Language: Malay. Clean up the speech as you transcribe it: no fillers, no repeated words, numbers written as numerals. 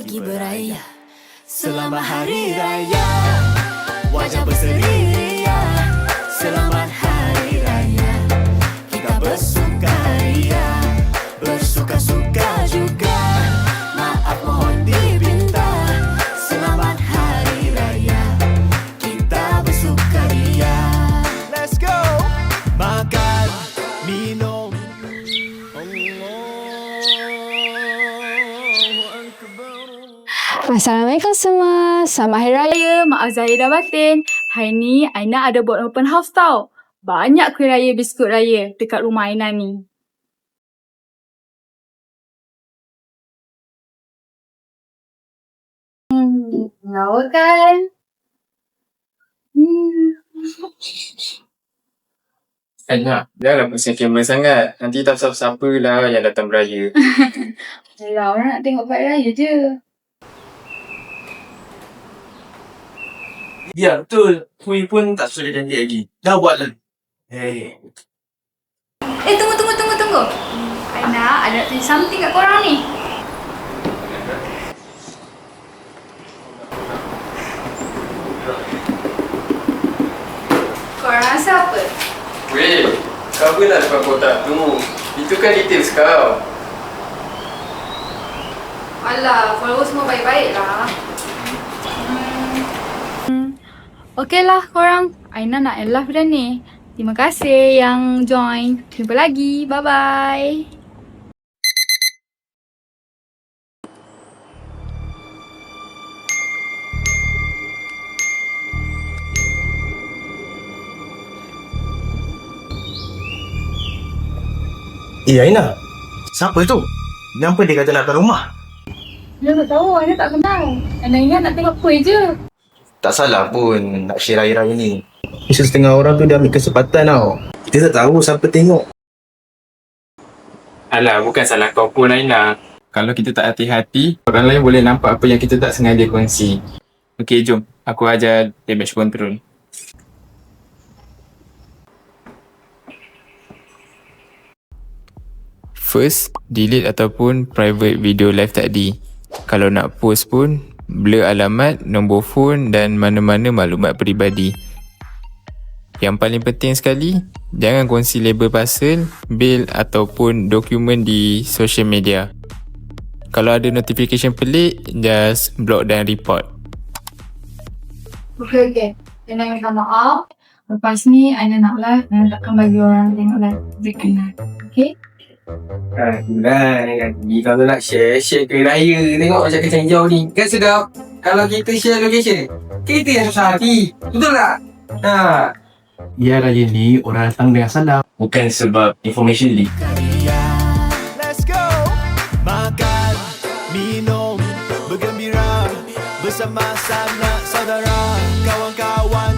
pergi beraya. Selamat Hari Raya, wajah berseri ria. Selamat Hari Raya, kita bersukaria, bersuka-suka juga. Maaf mohon dipinta. Selamat Hari Raya, kita bersukaria. Let's go. Makan, minum. Assalamualaikum semua. Selamat Hari Raya. Maaf Zahir dah batin. Hari ni Aina ada buat open house tau. Banyak kuih raya biskut raya dekat rumah Aina ni. Lawa kan? Aina, janganlah pusing kamera sangat. Nanti tak siapa-siapa lah yang datang beraya. Alah, orang nak tengok buat raya je. Ya, betul. Kuih pun tak sesuai janji lagi. Dah buat lah. Hey. Tunggu. Aina, ada nak tanya something kat korang ni. Korang rasa apa? Weh, cover lah depan kotak tu. Itu kan details kau. Alah, followers semua baik-baik lah. Okey lah korang. Aina nak end live dah ni. Terima kasih yang join. Jumpa lagi. Bye-bye. Aina. Siapa tu? Kenapa dia kata nak datang rumah? Dia tak tahu. Aina tak kenal. Aina ingat nak tengok kuih je. Tak salah pun nak share raya-raya ni. Mesti setengah orang tu dah ambil kesempatan tau. Kita tak tahu siapa tengok. Alah, bukan salah kau pun Aina. Kalau kita tak hati-hati, orang lain boleh nampak apa yang kita tak sengaja kongsi. Okey, jom. Aku ajar damage control. First, delete ataupun private video live tadi. Kalau nak post pun, blur alamat, nombor phone dan mana-mana maklumat peribadi. Yang paling penting sekali, jangan kongsi label parcel, bil ataupun dokumen di social media. Kalau ada notification pelik, just block dan report. Okey. Aina minta maaf. Lepas ni Aina nak live. Aina takkan bagi orang tengok live break Aina. Okey? Kalau nak share ke raya. Tengok macam kacang hijau ni. Kan sedap. Kalau kita share location, kita yang susah hati. Betul tak? Ya, raya ni orang datang dengan salam. Bukan sebab information leak. Let's go. Makan, minum, bergembira bersama sanak saudara, kawan-kawan